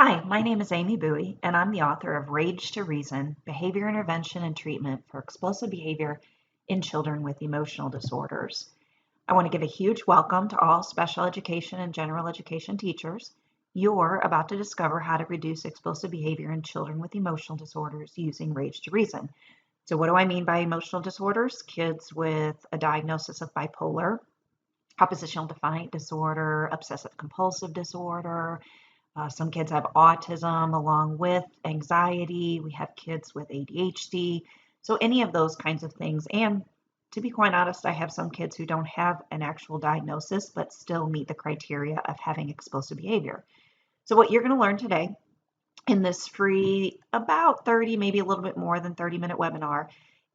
Hi, my name is Amy Buie, and I'm the author of Rage to Reason, Behavior Intervention and Treatment for Explosive Behavior in Children with Emotional Disorders. I want to give a huge welcome to all special education and general education teachers. You're about to discover how to reduce explosive behavior in children with emotional disorders using Rage to Reason. So what do I mean by emotional disorders? Kids with a diagnosis of bipolar, oppositional defiant disorder, obsessive compulsive disorder, some kids have autism along with anxiety. We have kids with ADHD. So, any of those kinds of things. And to be quite honest, I have some kids who don't have an actual diagnosis but still meet the criteria of having explosive behavior. So, what you're going to learn today in this free, about 30, maybe a little bit more than 30-minute webinar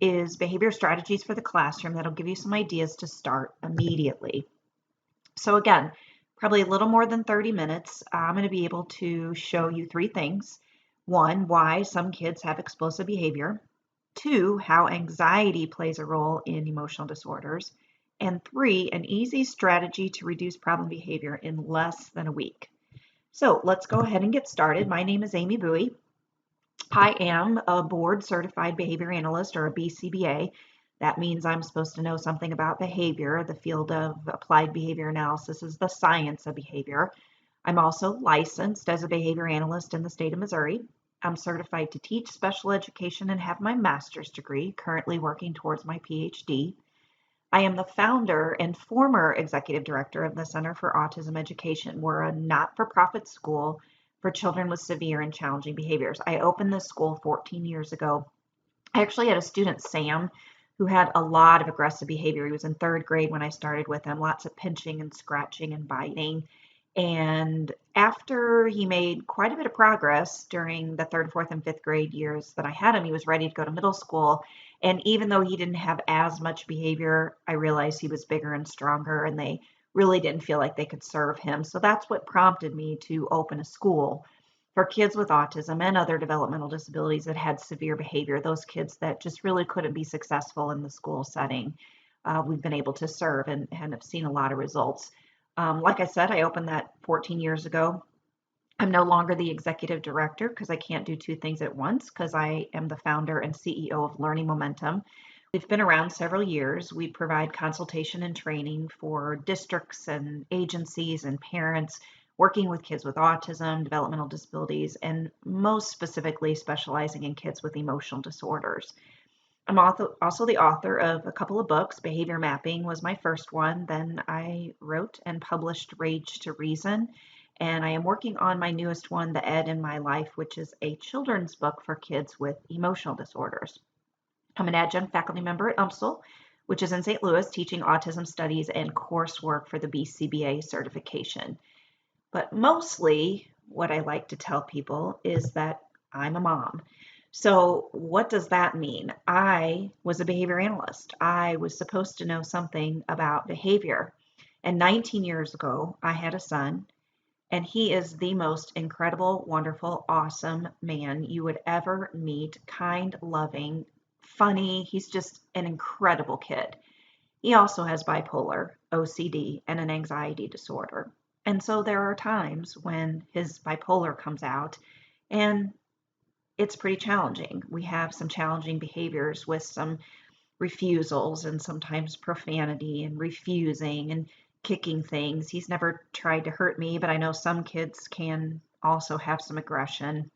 is behavior strategies for the classroom that'll give you some ideas to start immediately. So again, probably a little more than 30 minutes. I'm going to be able to show you three things. One, why some kids have explosive behavior. Two, how anxiety plays a role in emotional disorders. And three, an easy strategy to reduce problem behavior in less than a week. So let's go ahead and get started. My name is Amy Buie. I am a board certified behavior analyst, or a BCBA. That means I'm supposed to know something about behavior. The field of applied behavior analysis is the science of behavior. I'm also licensed as a behavior analyst in the state of Missouri. I'm certified to teach special education and have my master's degree, currently working towards my PhD. I am the founder and former executive director of the Center for Autism Education. We're a not-for-profit school for children with severe and challenging behaviors. I opened this school 14 years ago. I actually had a student, Sam, who had a lot of aggressive behavior. He was in third grade when I started with him, lots of pinching and scratching and biting. And after he made quite a bit of progress during the third, fourth, and fifth grade years that I had him, he was ready to go to middle school. And even though he didn't have as much behavior, I realized he was bigger and stronger, and they really didn't feel like they could serve him. So that's what prompted me to open a school for kids with autism and other developmental disabilities that had severe behavior, those kids that just really couldn't be successful in the school setting. We've been able to serve and have seen a lot of results. Like I said, I opened that 14 years ago. I'm no longer the executive director because I can't do two things at once, because I am the founder and CEO of Learning Momentum. We've been around several years. We provide consultation and training for districts and agencies and parents working with kids with autism, developmental disabilities, and most specifically specializing in kids with emotional disorders. I'm also the author of a couple of books. Behavior Mapping was my first one. Then I wrote and published Rage to Reason. And I am working on my newest one, The Ed in My Life, which is a children's book for kids with emotional disorders. I'm an adjunct faculty member at UMSL, which is in St. Louis, teaching autism studies and coursework for the BCBA certification. But mostly what I like to tell people is that I'm a mom. So what does that mean? I was a behavior analyst. I was supposed to know something about behavior. And 19 years ago, I had a son, and he is the most incredible, wonderful, awesome man you would ever meet. Kind, loving, funny. He's just an incredible kid. He also has bipolar, OCD, and an anxiety disorder. And so there are times when his bipolar comes out, and it's pretty challenging. We have some challenging behaviors with some refusals and sometimes profanity and refusing and kicking things. He's never tried to hurt me, but I know some kids can also have some aggression.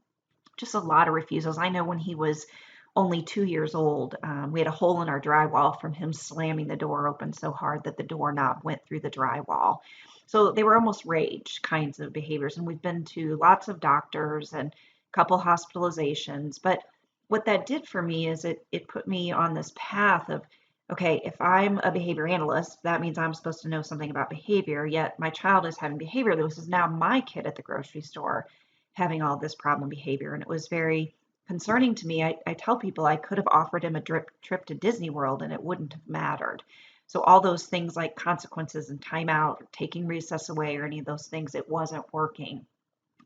Just a lot of refusals. I know when he was only 2 years old, we had a hole in our drywall from him slamming the door open so hard that the doorknob went through the drywall. So they were almost rage kinds of behaviors. And we've been to lots of doctors and a couple hospitalizations. But what that did for me is it put me on this path of, okay, if I'm a behavior analyst, that means I'm supposed to know something about behavior, yet my child is having behavior. This is now my kid at the grocery store having all this problem behavior. And it was very concerning to me. I tell people I could have offered him a trip to Disney World and it wouldn't have mattered. So all those things like consequences and timeout, or taking recess away, or any of those things, it wasn't working.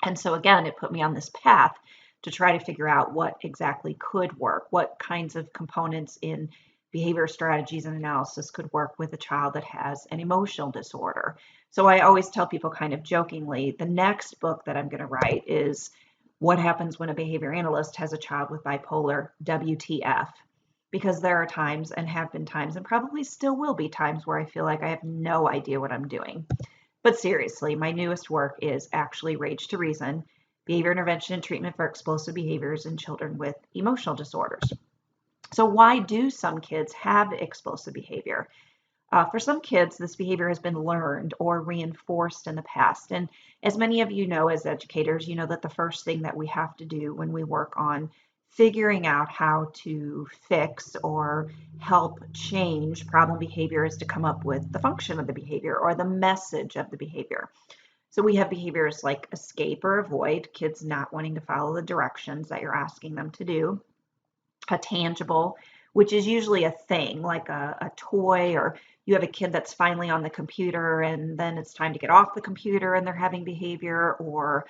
And so again, it put me on this path to try to figure out what exactly could work, what kinds of components in behavior strategies and analysis could work with a child that has an emotional disorder. So I always tell people kind of jokingly, the next book that I'm going to write is what happens when a behavior analyst has a child with bipolar, WTF. Because there are times and have been times and probably still will be times where I feel like I have no idea what I'm doing. But seriously, my newest work is actually Rage to Reason, Behavior Intervention and Treatment for Explosive Behaviors in Children with Emotional Disorders. So why do some kids have explosive behavior? For some kids, this behavior has been learned or reinforced in the past. And as many of you know, as educators, you know that the first thing that we have to do when we work on figuring out how to fix or help change problem behavior is to come up with the function of the behavior or the message of the behavior. So we have behaviors like escape or avoid, kids not wanting to follow the directions that you're asking them to do. A tangible, which is usually a thing like a toy, or you have a kid that's finally on the computer and then it's time to get off the computer and they're having behavior. Or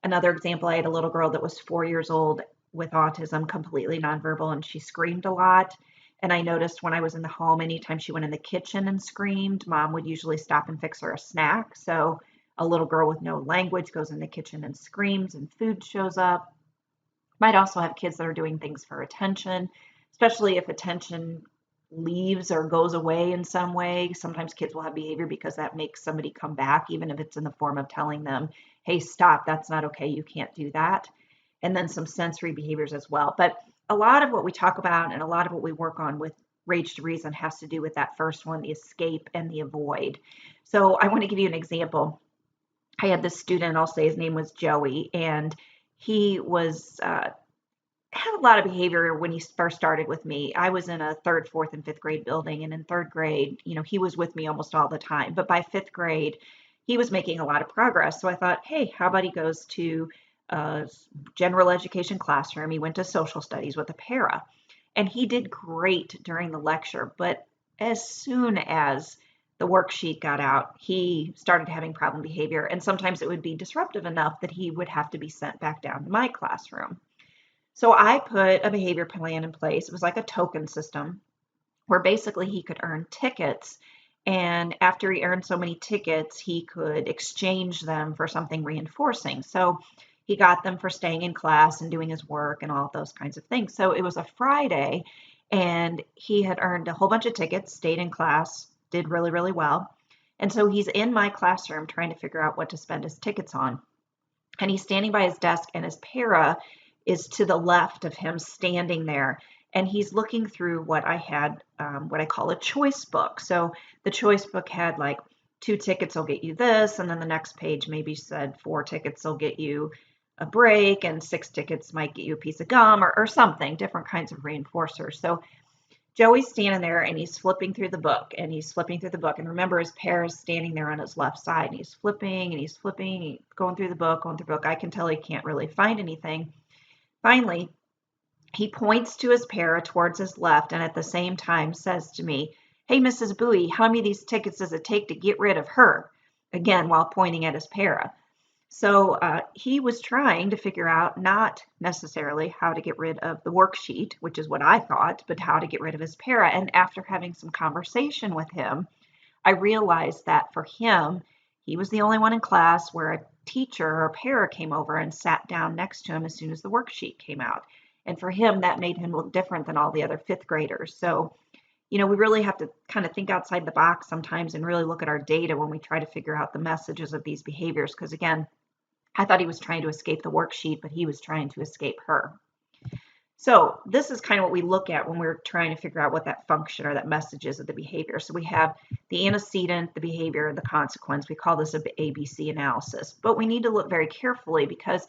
another example, I had a little girl that was 4 years old with autism, completely nonverbal, and she screamed a lot. And I noticed when I was in the home, anytime she went in the kitchen and screamed, mom would usually stop and fix her a snack. So a little girl with no language goes in the kitchen and screams and food shows up. Might also have kids that are doing things for attention, especially if attention leaves or goes away in some way. Sometimes kids will have behavior because that makes somebody come back, even if it's in the form of telling them, hey, stop, that's not okay, you can't do that. And then some sensory behaviors as well. But a lot of what we talk about and a lot of what we work on with Rage to Reason has to do with that first one, the escape and the avoid. So I want to give you an example. I had this student, I'll say his name was Joey, and he was had a lot of behavior when he first started with me. I was in a third, fourth, and fifth grade building, and in third grade, he was with me almost all the time. But by fifth grade, he was making a lot of progress. So I thought, hey, how about he goes to a general education classroom? He went to social studies with a para, and he did great during the lecture. But as soon as the worksheet got out, he started having problem behavior, and sometimes it would be disruptive enough that he would have to be sent back down to my classroom. So I put a behavior plan in place. It was like a token system where basically he could earn tickets. And after he earned so many tickets, he could exchange them for something reinforcing. So he got them for staying in class and doing his work and all of those kinds of things. So it was a Friday, and he had earned a whole bunch of tickets, stayed in class, did really, really well. And so he's in my classroom trying to figure out what to spend his tickets on. And he's standing by his desk, and his para is to the left of him standing there. And he's looking through what I had, what I call a choice book. So the choice book had like 2 tickets will get you this. And then the next page maybe said 4 tickets will get you a break, and 6 tickets might get you a piece of gum or something, different kinds of reinforcers. So Joey's standing there and he's flipping through the book and he's flipping through the book. And remember, his pair is standing there on his left side, and he's flipping and he's flipping, and going through the book, going through the book. I can tell he can't really find anything. Finally, he points to his para towards his left and at the same time says to me, hey, Mrs. Buie, how many of these tickets does it take to get rid of her? Again, while pointing at his para. So he was trying to figure out not necessarily how to get rid of the worksheet, which is what I thought, but how to get rid of his para. And after having some conversation with him, I realized that for him, he was the only one in class where a teacher or para came over and sat down next to him as soon as the worksheet came out. And for him, that made him look different than all the other fifth graders. So, we really have to kind of think outside the box sometimes and really look at our data when we try to figure out the messages of these behaviors. Because again, I thought he was trying to escape the worksheet, but he was trying to escape her. So this is kind of what we look at when we're trying to figure out what that function or that message is of the behavior. So we have the antecedent, the behavior, the consequence. We call this a ABC analysis. But we need to look very carefully, because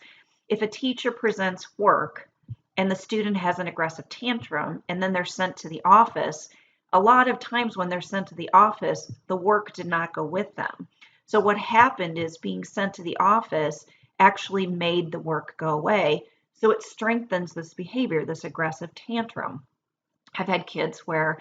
if a teacher presents work and the student has an aggressive tantrum and then they're sent to the office, a lot of times when they're sent to the office, the work did not go with them. So what happened is being sent to the office actually made the work go away. So it strengthens this behavior, this aggressive tantrum. I've had kids where,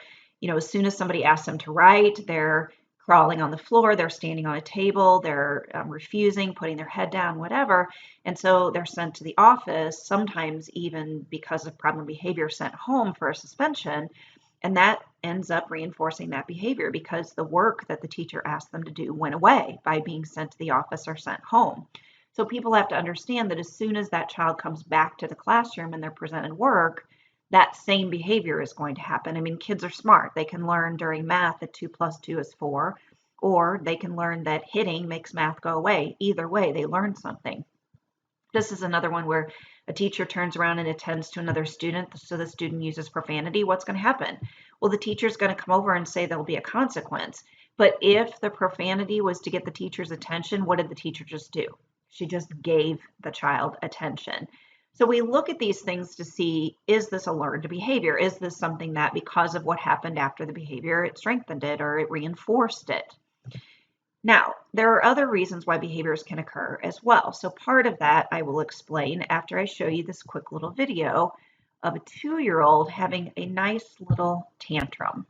as soon as somebody asks them to write, they're crawling on the floor, they're standing on a table, they're refusing, putting their head down, whatever. And so they're sent to the office, sometimes even because of problem behavior, sent home for a suspension. And that ends up reinforcing that behavior because the work that the teacher asked them to do went away by being sent to the office or sent home. So people have to understand that as soon as that child comes back to the classroom and they're presented work, that same behavior is going to happen. I mean, kids are smart. They can learn during math that 2 plus 2 is 4, or they can learn that hitting makes math go away. Either way, they learn something. This is another one where a teacher turns around and attends to another student, so the student uses profanity. What's going to happen? Well, the teacher's going to come over and say there'll be a consequence. But if the profanity was to get the teacher's attention, what did the teacher just do? She just gave the child attention. So we look at these things to see, is this a learned behavior? Is this something that because of what happened after the behavior, it strengthened it or it reinforced it? Now, there are other reasons why behaviors can occur as well. So part of that I will explain after I show you this quick little video of a 2-year-old having a nice little tantrum.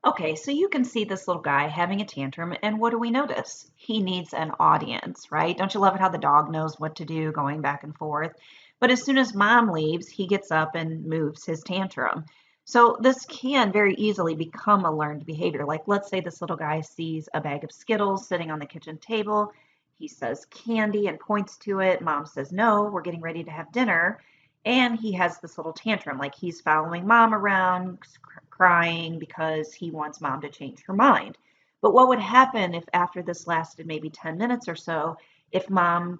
Okay, so you can see this little guy having a tantrum, and what do we notice? He needs an audience, right? Don't you love it how the dog knows what to do, going back and forth? But as soon as mom leaves, he gets up and moves his tantrum. So this can very easily become a learned behavior. Like, let's say this little guy sees a bag of Skittles sitting on the kitchen table. He says candy and points to it. Mom says, no, we're getting ready to have dinner. And he has this little tantrum, like he's following mom around, crying because he wants mom to change her mind. But what would happen if after this lasted maybe 10 minutes or so, if mom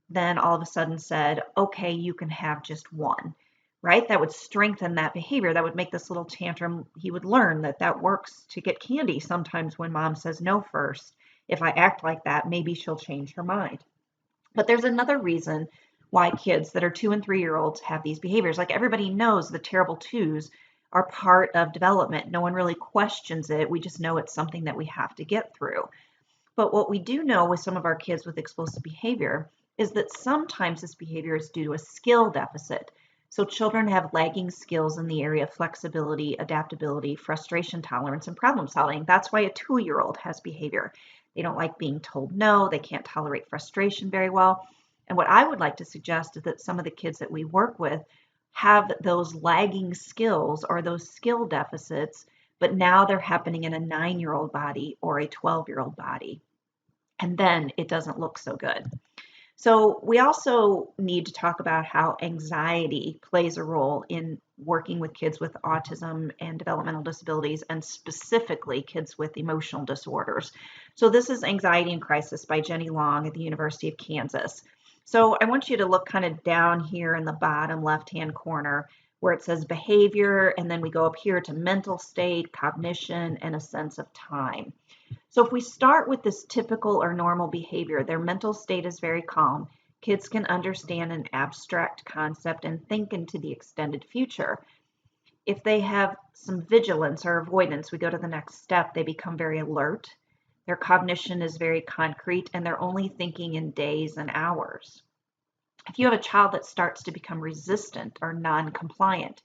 then all of a sudden said, okay, you can have just one, right? That would strengthen that behavior. That would make this little tantrum, he would learn that that works to get candy sometimes when mom says no first. If I act like that, maybe she'll change her mind. But there's another reason why kids that are 2 and 3-year-olds have these behaviors. Like, everybody knows the terrible twos are part of development. No one really questions it. We just know it's something that we have to get through. But what we do know with some of our kids with explosive behavior is that sometimes this behavior is due to a skill deficit. So children have lagging skills in the area of flexibility, adaptability, frustration tolerance, and problem solving. That's why a 2-year-old has behavior. They don't like being told no. They can't tolerate frustration very well. And what I would like to suggest is that some of the kids that we work with have those lagging skills or those skill deficits, but now they're happening in a 9-year-old body or a 12-year-old body. And then it doesn't look so good. So we also need to talk about how anxiety plays a role in working with kids with autism and developmental disabilities, and specifically kids with emotional disorders. So this is Anxiety and Crisis by Jenny Long at the University of Kansas. So I want you to look kind of down here in the bottom left-hand corner where it says behavior, and then we go up here to mental state, cognition, and a sense of time. So if we start with this typical or normal behavior, their mental state is very calm. Kids can understand an abstract concept and think into the extended future. If they have some vigilance or avoidance, we go to the next step, they become very alert. Their cognition is very concrete, and they're only thinking in days and hours. If you have a child that starts to become resistant or non-compliant,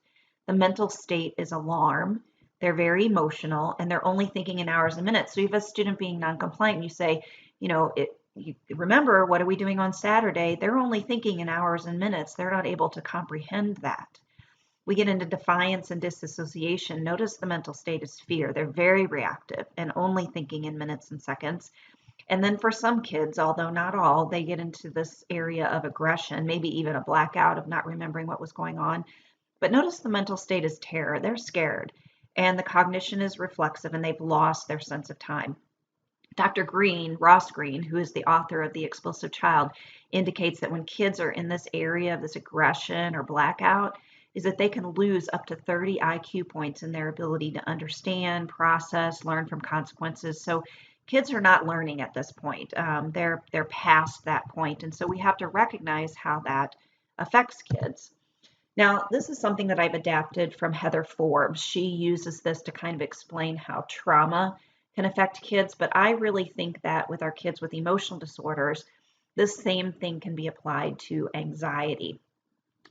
the mental state is alarm. They're very emotional, and they're only thinking in hours and minutes. So you have a student being non-compliant, and you say, you remember, what are we doing on Saturday? They're only thinking in hours and minutes. They're not able to comprehend that. We get into defiance and disassociation. Notice the mental state is fear. They're very reactive and only thinking in minutes and seconds. And then for some kids, although not all, they get into this area of aggression, maybe even a blackout of not remembering what was going on. But notice the mental state is terror. They're scared. And the cognition is reflexive, and they've lost their sense of time. Dr. Green, Ross Green, who is the author of The Explosive Child, indicates that when kids are in this area of this aggression or blackout, is that they can lose up to 30 IQ points in their ability to understand, process, learn from consequences. So kids are not learning at this point. They're past that point, and so we have to recognize how that affects kids. Now, this is something that I've adapted from Heather Forbes. She uses this to kind of explain how trauma can affect kids, but I really think that with our kids with emotional disorders, this same thing can be applied to anxiety.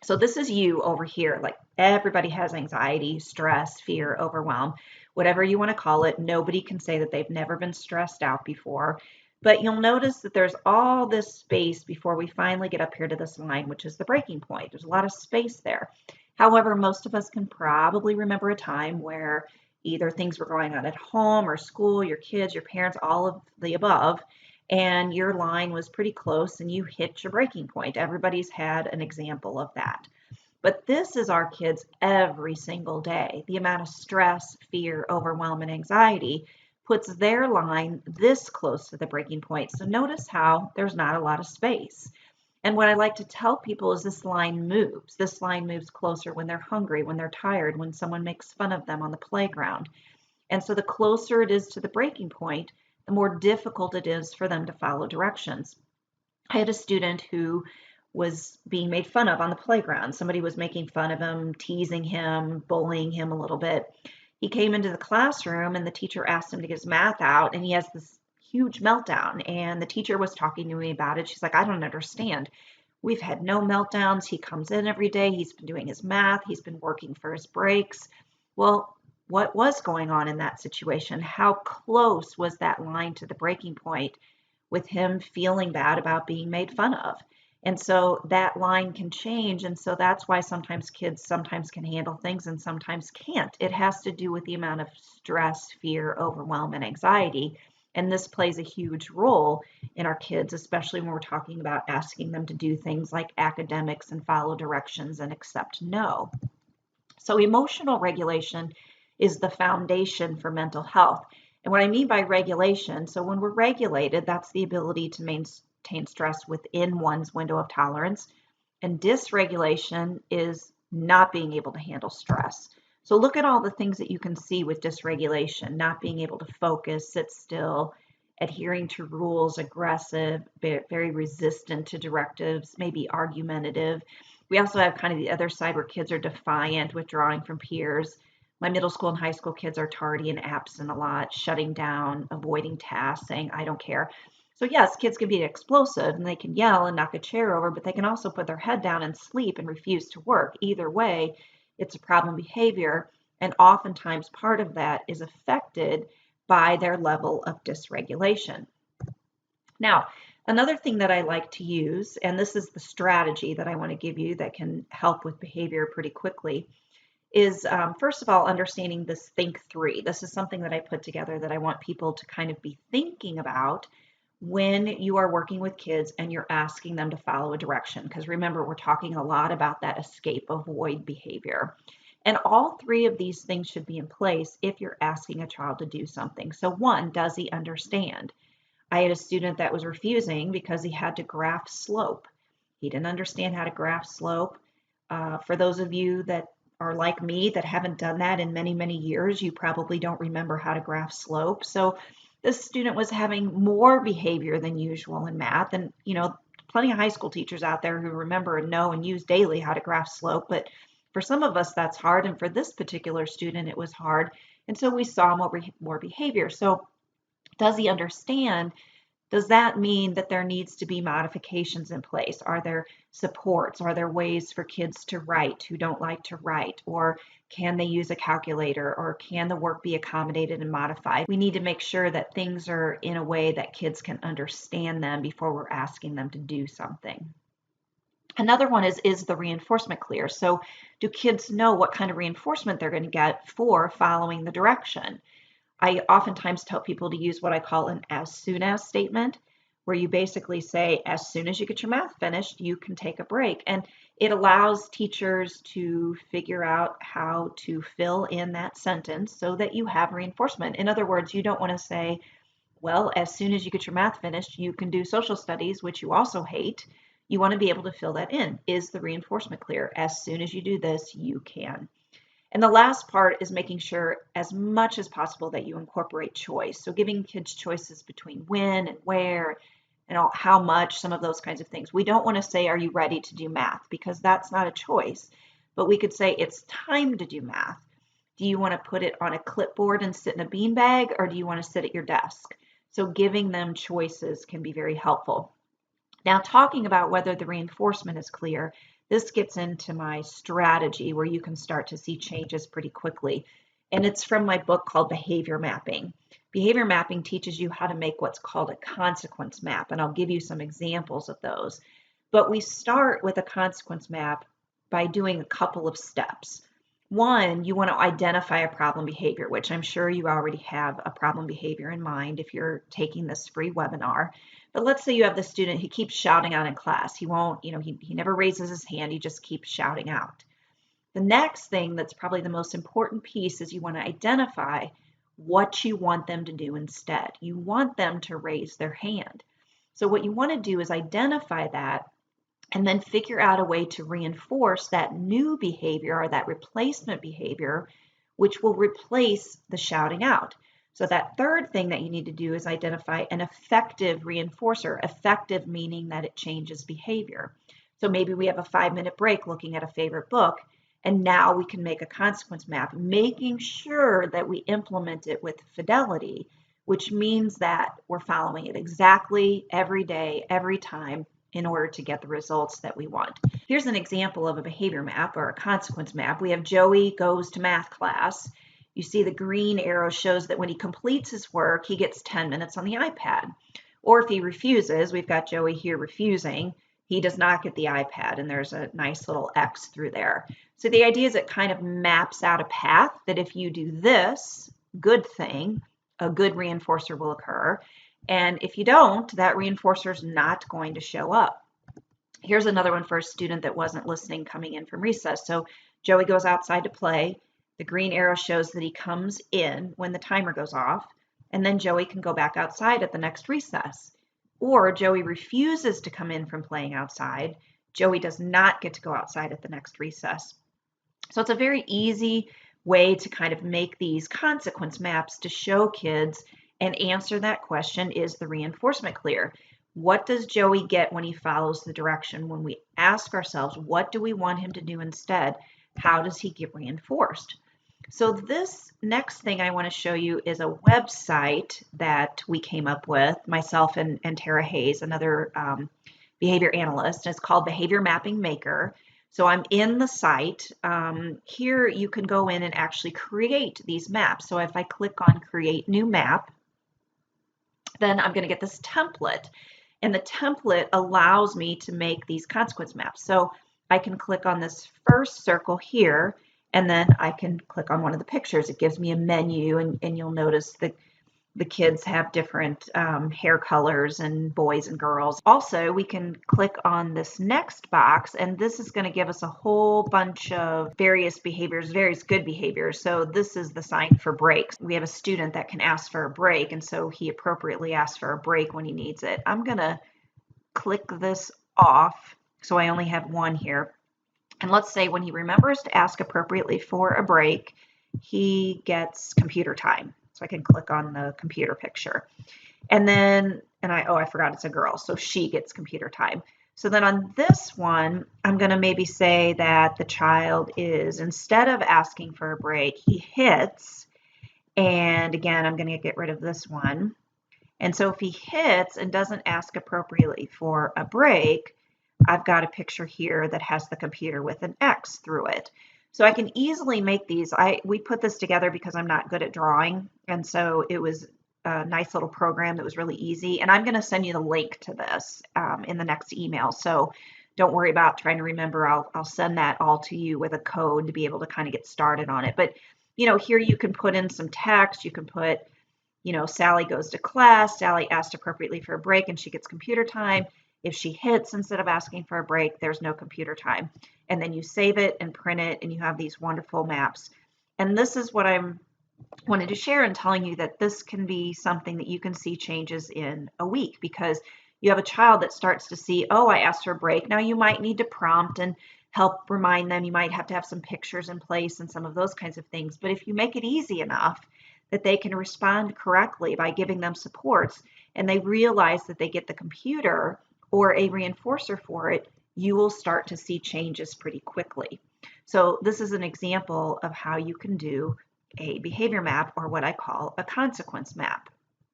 So this is you over here. Like everybody has anxiety, stress, fear, overwhelm, whatever you want to call it. Nobody can say that they've never been stressed out before. But you'll notice that there's all this space before we finally get up here to this line, which is the breaking point. There's a lot of space there. However, most of us can probably remember a time where either things were going on at home or school, your kids, your parents, all of the above, and your line was pretty close and you hit your breaking point. Everybody's had an example of that. But this is our kids every single day. The amount of stress, fear, overwhelm, and anxiety puts their line this close to the breaking point. So notice how there's not a lot of space. And what I like to tell people is this line moves. This line moves closer when they're hungry, when they're tired, when someone makes fun of them on the playground. And so the closer it is to the breaking point, the more difficult it is for them to follow directions. I had a student who was being made fun of on the playground. Somebody was making fun of him, teasing him, bullying him a little bit. He came into the classroom and the teacher asked him to get his math out, and he has this huge meltdown. And the teacher was talking to me about it. She's like, I don't understand. We've had no meltdowns. He comes in every day. He's been doing his math. He's been working for his breaks. Well, what was going on in that situation? How close was that line to the breaking point with him feeling bad about being made fun of? And so that line can change. And so that's why sometimes kids sometimes can handle things and sometimes can't. It has to do with the amount of stress, fear, overwhelm, and anxiety. And this plays a huge role in our kids, especially when we're talking about asking them to do things like academics and follow directions and accept no. So emotional regulation is the foundation for mental health. And what I mean by regulation, so when we're regulated, that's the ability to maintain stress within one's window of tolerance. And dysregulation is not being able to handle stress. So look at all the things that you can see with dysregulation: not being able to focus, sit still, adhering to rules, aggressive, very resistant to directives, maybe argumentative. We also have kind of the other side where kids are defiant, withdrawing from peers. My middle school and high school kids are tardy and absent a lot, shutting down, avoiding tasks, saying, I don't care. So yes, kids can be explosive and they can yell and knock a chair over, but they can also put their head down and sleep and refuse to work. Either way, it's a problem behavior. And oftentimes part of that is affected by their level of dysregulation. Now, another thing that I like to use, and this is the strategy that I want to give you that can help with behavior pretty quickly, is first of all, understanding this think three. This is something that I put together that I want people to kind of be thinking about when you are working with kids and you're asking them to follow a direction. Because remember, we're talking a lot about that escape avoid behavior. And all three of these things should be in place if you're asking a child to do something. So one, does he understand? I had a student that was refusing because he had to graph slope. He didn't understand how to graph slope. For those of you that are like me that haven't done that in many, many years, you probably don't remember how to graph slope. So this student was having more behavior than usual in math. And, plenty of high school teachers out there who remember and know and use daily how to graph slope. But for some of us, that's hard. And for this particular student, it was hard. And so we saw more behavior. So does he understand? Does that mean that there needs to be modifications in place? Are there supports? Are there ways for kids to write who don't like to write? Or can they use a calculator? Or can the work be accommodated and modified? We need to make sure that things are in a way that kids can understand them before we're asking them to do something. Another one is the reinforcement clear? So do kids know what kind of reinforcement they're going to get for following the direction? I oftentimes tell people to use what I call an as soon as statement, where you basically say, as soon as you get your math finished, you can take a break. And it allows teachers to figure out how to fill in that sentence so that you have reinforcement. In other words, you don't want to say, Well, as soon as you get your math finished, you can do social studies, which you also hate. You want to be able to fill that in. Is the reinforcement clear? As soon as you do this, you can. And the last part is making sure as much as possible that you incorporate choice. So giving kids choices between when and where and how much, some of those kinds of things. We don't want to say, are you ready to do math? Because that's not a choice. But we could say, it's time to do math. Do you want to put it on a clipboard and sit in a beanbag, or do you want to sit at your desk? So giving them choices can be very helpful. Now, talking about whether the reinforcement is clear, this gets into my strategy where you can start to see changes pretty quickly. And it's from my book called Behavior Mapping. Behavior mapping teaches you how to make what's called a consequence map, and I'll give you some examples of those. But we start with a consequence map by doing a couple of steps. One, you want to identify a problem behavior, which I'm sure you already have a problem behavior in mind if you're taking this free webinar. But let's say you have the student who keeps shouting out in class. He won't, he never raises his hand, he just keeps shouting out. The next thing that's probably the most important piece is you want to identify what you want them to do instead. You want them to raise their hand. So what you want to do is identify that and then figure out a way to reinforce that new behavior or that replacement behavior, which will replace the shouting out. So that third thing that you need to do is identify an effective reinforcer, effective meaning that it changes behavior. So maybe we have a 5-minute break looking at a favorite book, and now we can make a consequence map, making sure that we implement it with fidelity, which means that we're following it exactly every day, every time, in order to get the results that we want. Here's an example of a behavior map or a consequence map. We have Joey goes to math class. You see the green arrow shows that when he completes his work, he gets 10 minutes on the iPad. Or if he refuses, we've got Joey here refusing, he does not get the iPad, and there's a nice little X through there. So the idea is it kind of maps out a path that if you do this good thing, a good reinforcer will occur. And if you don't, that reinforcer is not going to show up. Here's another one for a student that wasn't listening coming in from recess. So Joey goes outside to play. The green arrow shows that he comes in when the timer goes off, and then Joey can go back outside at the next recess. Or Joey refuses to come in from playing outside. Joey does not get to go outside at the next recess. So it's a very easy way to kind of make these consequence maps to show kids and answer that question, is the reinforcement clear? What does Joey get when he follows the direction? When we ask ourselves, what do we want him to do instead? How does he get reinforced? So this next thing I want to show you is a website that we came up with, myself and Tara Hayes, another behavior analyst, and it's called Behavior Mapping Maker. So I'm in the site. Here you can go in and actually create these maps. So if I click on Create New Map, then I'm going to get this template. And the template allows me to make these consequence maps. So I can click on this first circle here, and then I can click on one of the pictures. It gives me a menu, and you'll notice that the kids have different hair colors, and boys and girls. Also, we can click on this next box, and this is going to give us a whole bunch of various behaviors, various good behaviors. So this is the sign for breaks. We have a student that can ask for a break, and so he appropriately asks for a break when he needs it. I'm going to click this off, so I only have one here. And let's say when he remembers to ask appropriately for a break, he gets computer time. So I can click on the computer picture. And then, I forgot it's a girl, so she gets computer time. So then on this one, I'm going to maybe say that the child is, instead of asking for a break, he hits. And again, I'm going to get rid of this one. And so if he hits and doesn't ask appropriately for a break, I've got a picture here that has the computer with an X through it. So I can easily make these. We put this together because I'm not good at drawing, and so it was a nice little program that was really easy. And I'm going to send you the link to this in the next email. So don't worry about trying to remember. I'll send that all to you with a code to be able to kind of get started on it. But here you can put in some text. You can put, Sally goes to class. Sally asked appropriately for a break, and she gets computer time. If she hits instead of asking for a break, there's no computer time. And then you save it and print it, and you have these wonderful maps. And this is what I'm wanted to share in telling you that this can be something that you can see changes in a week, because you have a child that starts to see, oh, I asked for a break. Now you might need to prompt and help remind them. You might have to have some pictures in place and some of those kinds of things. But if you make it easy enough that they can respond correctly by giving them supports, and they realize that they get the computer or a reinforcer for it, you will start to see changes pretty quickly. So this is an example of how you can do a behavior map, or what I call a consequence map.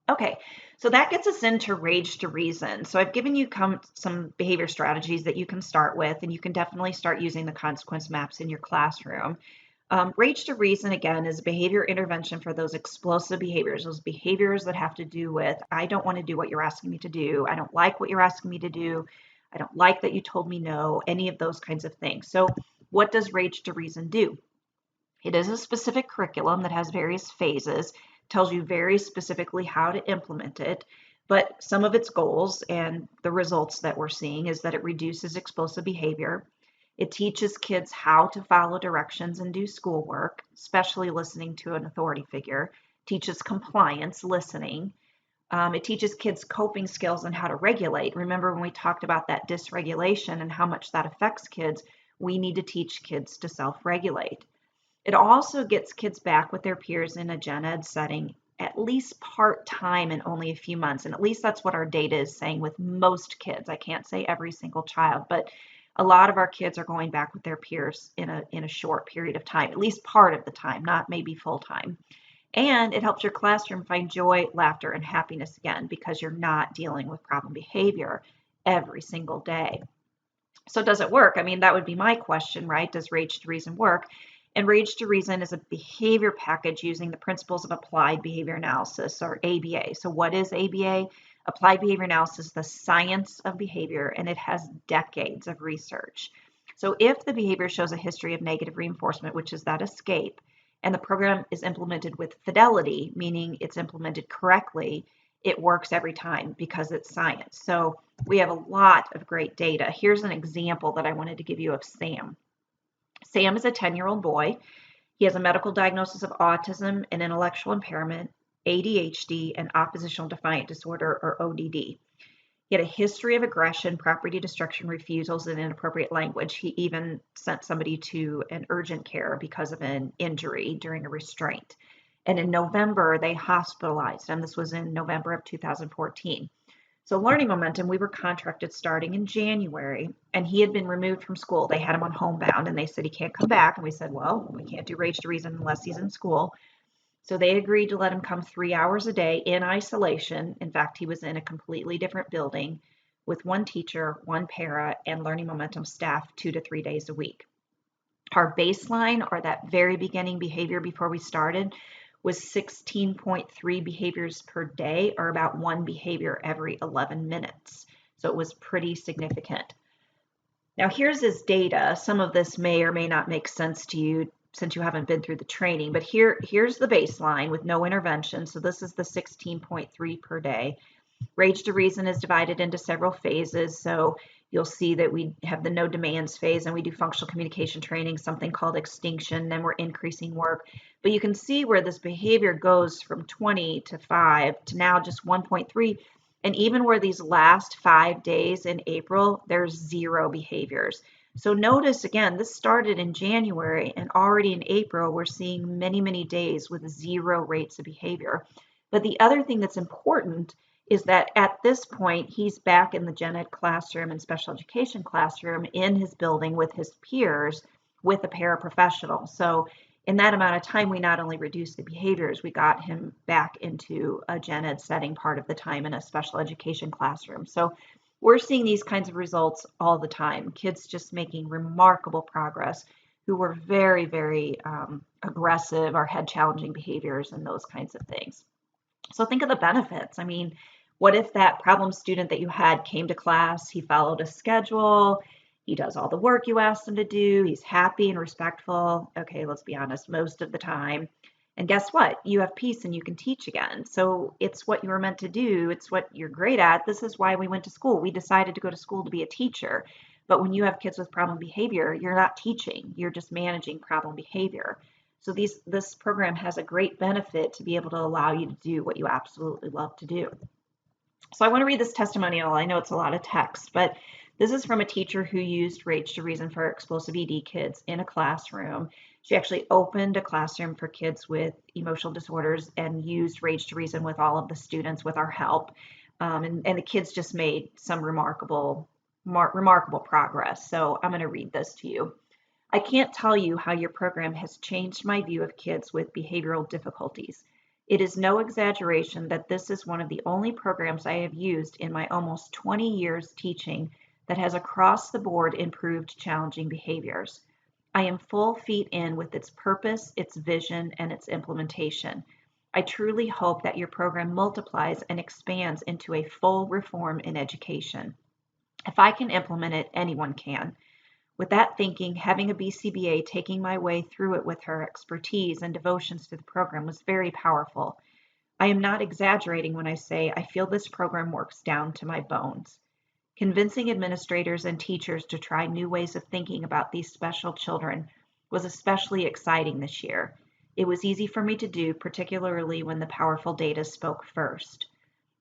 Okay, so that gets us into rage to reason. So I've given you some behavior strategies that you can start with, and you can definitely start using the consequence maps in your classroom. Rage to reason, again, is a behavior intervention for those explosive behaviors, those behaviors that have to do with, I don't want to do what you're asking me to do. I don't like what you're asking me to do. I don't like that you told me no, any of those kinds of things. So what does rage to reason do? It is a specific curriculum that has various phases, tells you very specifically how to implement it, but some of its goals and the results that we're seeing is that it reduces explosive behavior. It teaches kids how to follow directions and do schoolwork, especially listening to an authority figure. Teaches compliance, listening. It teaches kids coping skills and how to regulate. Remember when we talked about that dysregulation and how much that affects kids, we need to teach kids to self-regulate. It also gets kids back with their peers in a gen ed setting, at least part-time in only a few months. And at least that's what our data is saying with most kids. I can't say every single child, but a lot of our kids are going back with their peers in a short period of time, at least part of the time, not maybe full time. And it helps your classroom find joy, laughter, and happiness again, because you're not dealing with problem behavior every single day. So does it work? I mean, that would be my question, right? Does Rage to Reason work? And Rage to Reason is a behavior package using the principles of applied behavior analysis, or ABA. So what is ABA? Applied behavior analysis, the science of behavior, and it has decades of research. So if the behavior shows a history of negative reinforcement, which is that escape, and the program is implemented with fidelity, meaning it's implemented correctly, it works every time because it's science. So we have a lot of great data. Here's an example that I wanted to give you of Sam. Sam is a 10-year-old boy. He has a medical diagnosis of autism and intellectual impairment, ADHD, and oppositional defiant disorder, or ODD. He had a history of aggression, property destruction, refusals, and inappropriate language. He even sent somebody to an urgent care because of an injury during a restraint. And in November, they hospitalized him. This was in November of 2014. So Learning Momentum, we were contracted starting in January, and he had been removed from school. They had him on homebound, and they said he can't come back. And we said, well, we can't do Rage to Reason unless he's in school. So they agreed to let him come 3 hours a day in isolation. In fact, he was in a completely different building with one teacher, one para, and Learning Momentum staff 2 to 3 days a week. Our baseline, or that very beginning behavior before we started, was 16.3 behaviors per day, or about one behavior every 11 minutes. So it was pretty significant. Now here's his data. Some of this may or may not make sense to you since you haven't been through the training, but here's the baseline with no intervention. So this is the 16.3 per day. Rage to Reason is divided into several phases. So you'll see that we have the no demands phase, and we do functional communication training, something called extinction, then we're increasing work. But you can see where this behavior goes from 20 to 5 to now just 1.3. And even where these last 5 days in April, there's 0 behaviors. So notice again, this started in January, and already in April, we're seeing many, many days with 0 rates of behavior. But the other thing that's important is that at this point, he's back in the gen ed classroom and special education classroom in his building with his peers with a paraprofessional. So in that amount of time, we not only reduced the behaviors, we got him back into a gen ed setting part of the time in a special education classroom. So we're seeing these kinds of results all the time. Kids just making remarkable progress who were very, very aggressive or had challenging behaviors and those kinds of things. So think of the benefits. I mean, what if that problem student that you had came to class, he followed a schedule, he does all the work you asked him to do, he's happy and respectful. Okay, let's be honest, most of the time. And guess what? You have peace and you can teach again. So it's what you were meant to do. It's what you're great at. This is why we went to school. We decided to go to school to be a teacher. But when you have kids with problem behavior, you're not teaching, you're just managing problem behavior. So this program has a great benefit to be able to allow you to do what you absolutely love to do. So I want to read this testimonial. I know it's a lot of text, but this is from a teacher who used Rage to Reason for explosive ED kids in a classroom. She actually opened a classroom for kids with emotional disorders and used Rage to Reason with all of the students with our help. And the kids just made some remarkable progress. So I'm going to read this to you. I can't tell you how your program has changed my view of kids with behavioral difficulties. It is no exaggeration that this is one of the only programs I have used in my almost 20 years teaching that has across the board improved challenging behaviors. I am full feet in with its purpose, its vision, and its implementation. I truly hope that your program multiplies and expands into a full reform in education. If I can implement it, anyone can. With that thinking, having a BCBA taking my way through it with her expertise and devotions to the program was very powerful. I am not exaggerating when I say I feel this program works down to my bones. Convincing administrators and teachers to try new ways of thinking about these special children was especially exciting this year. It was easy for me to do, particularly when the powerful data spoke first.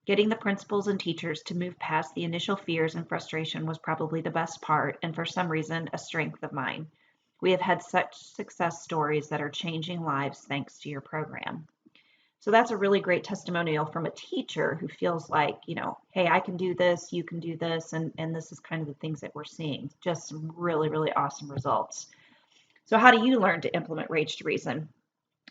Getting the principals and teachers to move past the initial fears and frustration was probably the best part, and for some reason, a strength of mine. We have had such success stories that are changing lives thanks to your program. So that's a really great testimonial from a teacher who feels like, hey, I can do this, you can do this, and this is kind of the things that we're seeing. Just some really, really awesome results. So how do you learn to implement Rage to Reason?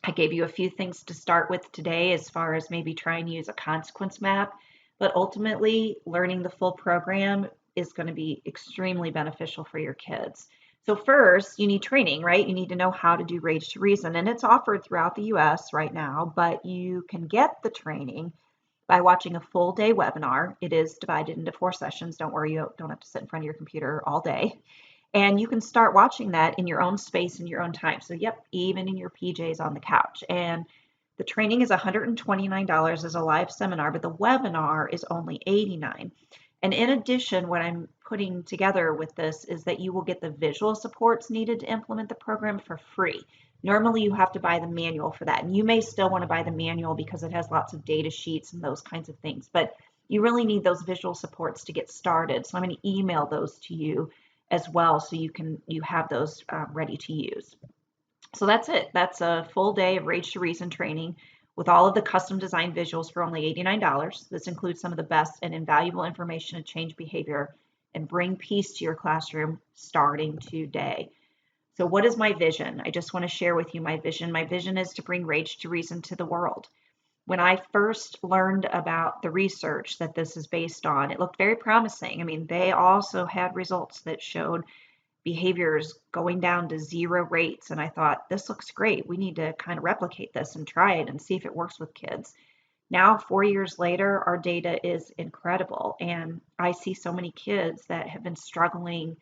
I gave you a few things to start with today as far as maybe trying to use a consequence map, but ultimately learning the full program is going to be extremely beneficial for your kids. So first, you need training, right? You need to know how to do Rage to Reason, and it's offered throughout the US right now, but you can get the training by watching a full day webinar. It is divided into 4 sessions. Don't worry, you don't have to sit in front of your computer all day. And you can start watching that in your own space and your own time. So, yep, even in your PJs on the couch. And the training is $129 as a live seminar, but the webinar is only $89. And in addition, what I'm putting together with this is that you will get the visual supports needed to implement the program for free. Normally, you have to buy the manual for that. And you may still want to buy the manual because it has lots of data sheets and those kinds of things. But you really need those visual supports to get started. So I'm going to email those to you as well, so you have those ready to use. So that's it. That's a full day of Rage to Reason training with all of the custom designed visuals for only $89. This includes some of the best and invaluable information to change behavior and bring peace to your classroom starting today. So what is my vision? I just want to share with you my vision. My vision is to bring Rage to Reason to the world. When I first learned about the research that this is based on, it looked very promising. I mean, they also had results that showed behaviors going down to 0 rates. And I thought, this looks great. We need to kind of replicate this and try it and see if it works with kids. Now, 4 years later, our data is incredible. And I see so many kids that have been struggling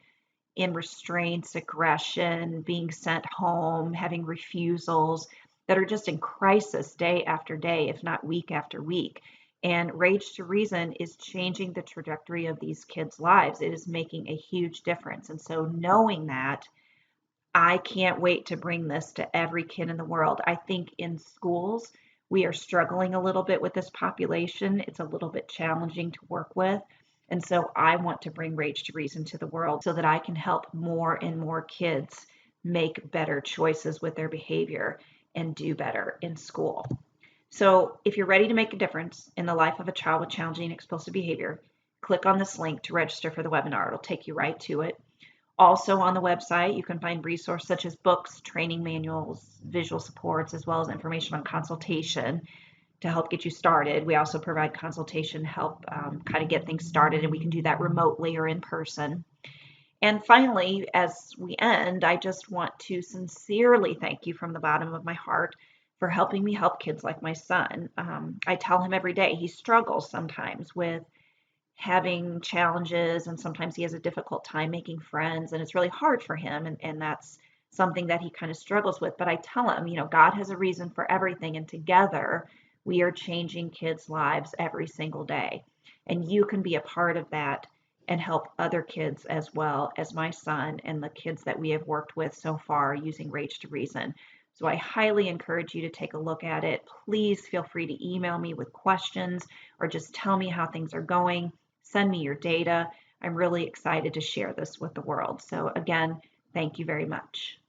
in restraints, aggression, being sent home, having refusals, that are just in crisis day after day, if not week after week. And Rage to Reason is changing the trajectory of these kids' lives. It is making a huge difference. And so knowing that, I can't wait to bring this to every kid in the world. I think in schools, we are struggling a little bit with this population. It's a little bit challenging to work with. And so I want to bring Rage to Reason to the world so that I can help more and more kids make better choices with their behavior and do better in school. So if you're ready to make a difference in the life of a child with challenging and explosive behavior, click on this link to register for the webinar. It'll take you right to it. Also on the website, you can find resources such as books, training manuals, visual supports, as well as information on consultation to help get you started. We also provide consultation help kind of get things started, and we can do that remotely or in person. And finally, as we end, I just want to sincerely thank you from the bottom of my heart for helping me help kids like my son. I tell him every day he struggles sometimes with having challenges, and sometimes he has a difficult time making friends, and it's really hard for him, and that's something that he kind of struggles with. But I tell him, God has a reason for everything, and together we are changing kids' lives every single day. And you can be a part of that and help other kids as well as my son and the kids that we have worked with so far using Rage to Reason. So I highly encourage you to take a look at it. Please feel free to email me with questions or just tell me how things are going. Send me your data. I'm really excited to share this with the world. So again, thank you very much.